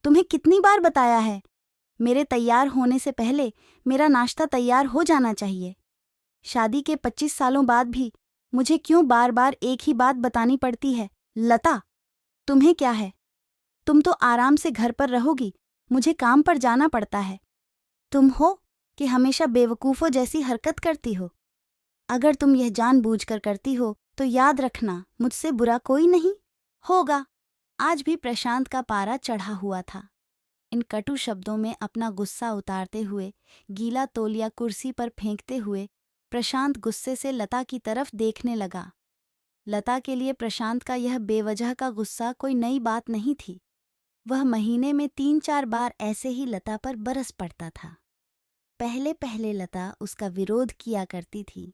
तुम्हें कितनी बार बताया है, मेरे तैयार होने से पहले मेरा नाश्ता तैयार हो जाना चाहिए। शादी के 25 सालों बाद भी मुझे क्यों बार बार एक ही बात बतानी पड़ती है? लता, तुम्हें क्या है? तुम तो आराम से घर पर रहोगी, मुझे काम पर जाना पड़ता है। तुम हो कि हमेशा बेवकूफ़ों जैसी हरकत करती हो। अगर तुम यह जानबूझकर करती हो तो याद रखना, मुझसे बुरा कोई नहीं होगा। आज भी प्रशांत का पारा चढ़ा हुआ था। इन कटु शब्दों में अपना गुस्सा उतारते हुए, गीला तौलिया कुर्सी पर फेंकते हुए, प्रशांत गुस्से से लता की तरफ देखने लगा। लता के लिए प्रशांत का यह बेवजह का गुस्सा कोई नई बात नहीं थी। वह महीने में 3-4 बार ऐसे ही लता पर बरस पड़ता था। पहले पहले लता उसका विरोध किया करती थी,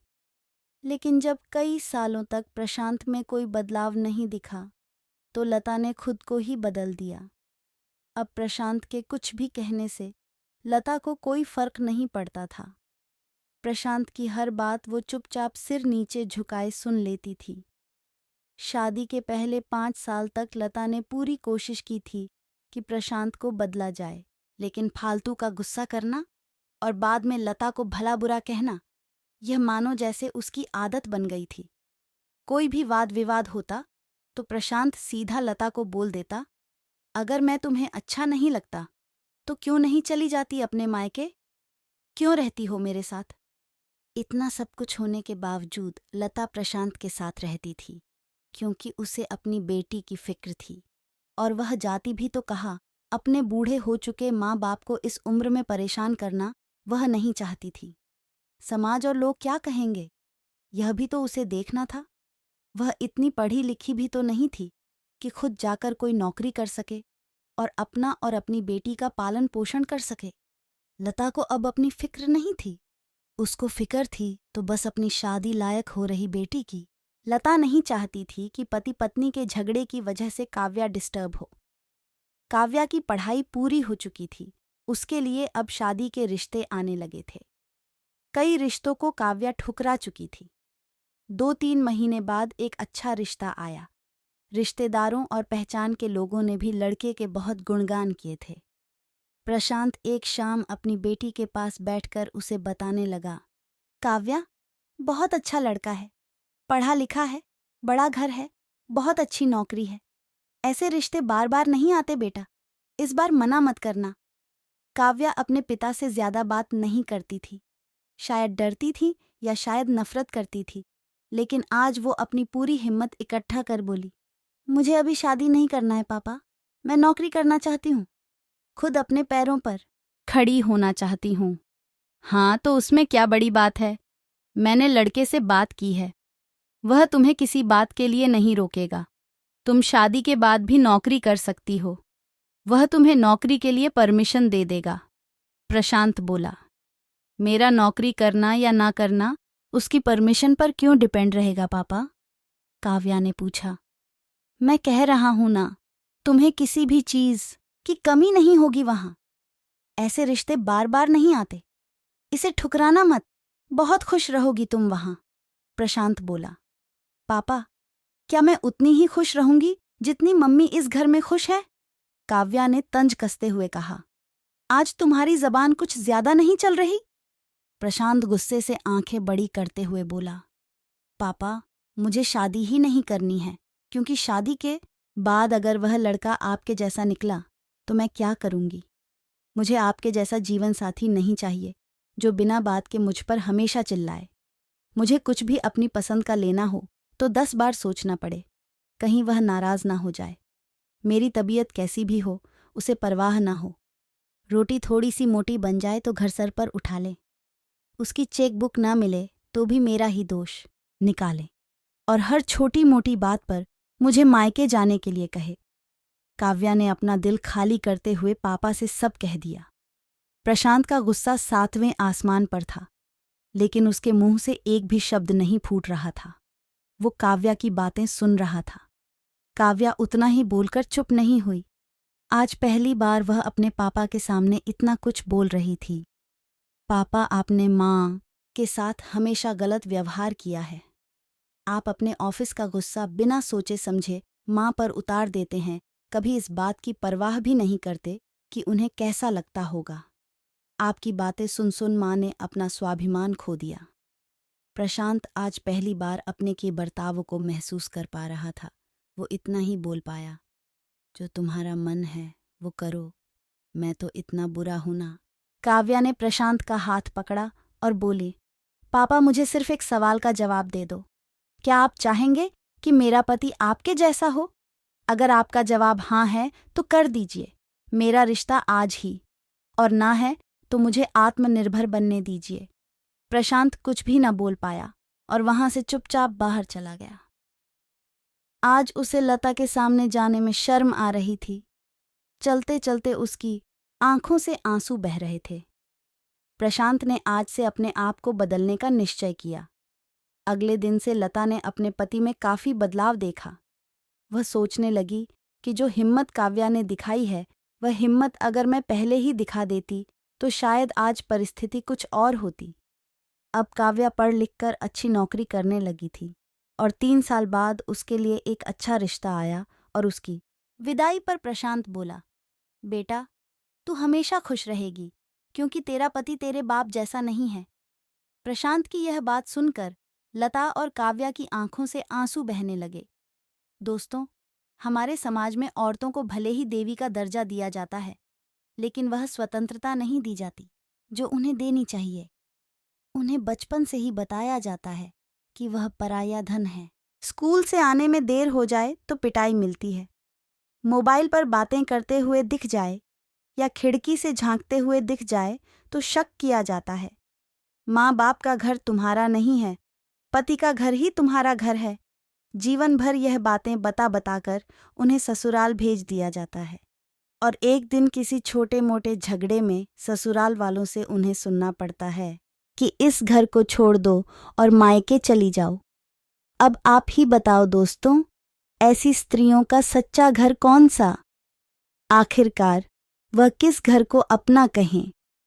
लेकिन जब कई सालों तक प्रशांत में कोई बदलाव नहीं दिखा, तो लता ने खुद को ही बदल दिया। अब प्रशांत के कुछ भी कहने से लता को कोई फर्क नहीं पड़ता था। प्रशांत की हर बात वो चुपचाप सिर नीचे झुकाए सुन लेती थी। शादी के पहले 5 साल तक लता ने पूरी कोशिश की थी कि प्रशांत को बदला जाए, लेकिन फालतू का गुस्सा करना और बाद में लता को भला बुरा कहना, यह मानो जैसे उसकी आदत बन गई थी। कोई भी वाद विवाद होता तो प्रशांत सीधा लता को बोल देता, अगर मैं तुम्हें अच्छा नहीं लगता तो क्यों नहीं चली जाती अपने मायके? क्यों रहती हो मेरे साथ? इतना सब कुछ होने के बावजूद लता प्रशांत के साथ रहती थी, क्योंकि उसे अपनी बेटी की फिक्र थी। और वह जाती भी तो कहा, अपने बूढ़े हो चुके माँ बाप को इस उम्र में परेशान करना वह नहीं चाहती थी। समाज और लोग क्या कहेंगे, यह भी तो उसे देखना था। वह इतनी पढ़ी लिखी भी तो नहीं थी कि खुद जाकर कोई नौकरी कर सके और अपना और अपनी बेटी का पालन पोषण कर सके। लता को अब अपनी फिक्र नहीं थी। उसको फिक्र थी तो बस अपनी शादी लायक हो रही बेटी की। लता नहीं चाहती थी कि पति पत्नी के झगड़े की वजह से काव्या डिस्टर्ब हो। काव्या की पढ़ाई पूरी हो चुकी थी, उसके लिए अब शादी के रिश्ते आने लगे थे। कई रिश्तों को काव्या ठुकरा चुकी थी। 2-3 महीने बाद एक अच्छा रिश्ता आया। रिश्तेदारों और पहचान के लोगों ने भी लड़के के बहुत गुणगान किए थे। प्रशांत एक शाम अपनी बेटी के पास बैठकर उसे बताने लगा, काव्या, बहुत अच्छा लड़का है, पढ़ा लिखा है, बड़ा घर है, बहुत अच्छी नौकरी है। ऐसे रिश्ते बार बार नहीं आते बेटा, इस बार मना मत करना। काव्या अपने पिता से ज्यादा बात नहीं करती थी। शायद डरती थी या शायद नफरत करती थी, लेकिन आज वो अपनी पूरी हिम्मत इकट्ठा कर बोली, मुझे अभी शादी नहीं करना है पापा, मैं नौकरी करना चाहती हूँ, खुद अपने पैरों पर खड़ी होना चाहती हूँ। हाँ, तो उसमें क्या बड़ी बात है? मैंने लड़के से बात की है, वह तुम्हें किसी बात के लिए नहीं रोकेगा। तुम शादी के बाद भी नौकरी कर सकती हो, वह तुम्हें नौकरी के लिए परमिशन दे देगा। प्रशांत बोला, मेरा नौकरी करना या ना करना उसकी परमिशन पर क्यों डिपेंड रहेगा पापा? काव्या ने पूछा। मैं कह रहा हूं ना, तुम्हें किसी भी चीज की कमी नहीं होगी वहां। ऐसे रिश्ते बार बार नहीं आते, इसे ठुकराना मत, बहुत खुश रहोगी तुम वहां। प्रशांत बोला, पापा, क्या मैं उतनी ही खुश रहूंगी जितनी मम्मी इस घर में खुश है? काव्या ने तंज कसते हुए कहा, आज तुम्हारी जबान कुछ ज्यादा नहीं चल रही? प्रशांत गुस्से से आंखें बड़ी करते हुए बोला, पापा, मुझे शादी ही नहीं करनी है, क्योंकि शादी के बाद अगर वह लड़का आपके जैसा निकला तो मैं क्या करूंगी? मुझे आपके जैसा जीवन साथी नहीं चाहिए जो बिना बात के मुझ पर हमेशा चिल्लाए। मुझे कुछ भी अपनी पसंद का लेना हो तो 10 बार सोचना पड़े, कहीं वह नाराज ना हो जाए। मेरी तबीयत कैसी भी हो, उसे परवाह ना हो। रोटी थोड़ी सी मोटी बन जाए तो घर सर पर उठा ले। उसकी चेक बुक ना मिले तो भी मेरा ही दोष निकाले, और हर छोटी मोटी बात पर मुझे मायके जाने के लिए कहे। काव्या ने अपना दिल खाली करते हुए पापा से सब कह दिया। प्रशांत का गुस्सा 7वें आसमान पर था, लेकिन उसके मुंह से एक भी शब्द नहीं फूट रहा था। वो काव्या की बातें सुन रहा था। काव्या उतना ही बोलकर चुप नहीं हुई। आज पहली बार वह अपने पापा के सामने इतना कुछ बोल रही थी। पापा, आपने माँ के साथ हमेशा गलत व्यवहार किया है। आप अपने ऑफिस का गुस्सा बिना सोचे समझे माँ पर उतार देते हैं कभी इस बात की परवाह भी नहीं करते कि उन्हें कैसा लगता होगा। आपकी बातें सुन सुन माँ ने अपना स्वाभिमान खो दिया। प्रशांत आज पहली बार अपने के बर्ताव को महसूस कर पा रहा था। वो इतना ही बोल पाया, जो तुम्हारा मन है वो करो, मैं तो इतना बुरा हूं ना। काव्या ने प्रशांत का हाथ पकड़ा और बोली, पापा मुझे सिर्फ एक सवाल का जवाब दे दो। क्या आप चाहेंगे कि मेरा पति आपके जैसा हो? अगर आपका जवाब हाँ है तो कर दीजिए मेरा रिश्ता आज ही, और ना है तो मुझे आत्मनिर्भर बनने दीजिए। प्रशांत कुछ भी न बोल पाया और वहां से चुपचाप बाहर चला गया। आज उसे लता के सामने जाने में शर्म आ रही थी। चलते चलते उसकी आंखों से आंसू बह रहे थे। प्रशांत ने आज से अपने आप को बदलने का निश्चय किया। अगले दिन से लता ने अपने पति में काफी बदलाव देखा। वह सोचने लगी कि जो हिम्मत काव्या ने दिखाई है, वह हिम्मत अगर मैं पहले ही दिखा देती तो शायद आज परिस्थिति कुछ और होती। अब काव्या पढ़ लिख कर अच्छी नौकरी करने लगी थी और 3 साल बाद उसके लिए एक अच्छा रिश्ता आया और उसकी विदाई पर प्रशांत बोला, बेटा तू हमेशा खुश रहेगी क्योंकि तेरा पति तेरे बाप जैसा नहीं है। प्रशांत की यह बात सुनकर लता और काव्या की आंखों से आंसू बहने लगे। दोस्तों, हमारे समाज में औरतों को भले ही देवी का दर्जा दिया जाता है, लेकिन वह स्वतंत्रता नहीं दी जाती जो उन्हें देनी चाहिए। उन्हें बचपन से ही बताया जाता है कि वह पराया धन है। स्कूल से आने में देर हो जाए तो पिटाई मिलती है। मोबाइल पर बातें करते हुए दिख जाए या खिड़की से झांकते हुए दिख जाए तो शक किया जाता है। माँ बाप का घर तुम्हारा नहीं है, पति का घर ही तुम्हारा घर है। जीवन भर यह बातें बता बताकर उन्हें ससुराल भेज दिया जाता है और एक दिन किसी छोटे मोटे झगड़े में ससुराल वालों से उन्हें सुनना पड़ता है कि इस घर को छोड़ दो और मायके चली जाओ। अब आप ही बताओ दोस्तों, ऐसी स्त्रियों का सच्चा घर कौन सा? आखिरकार वह किस घर को अपना कहें?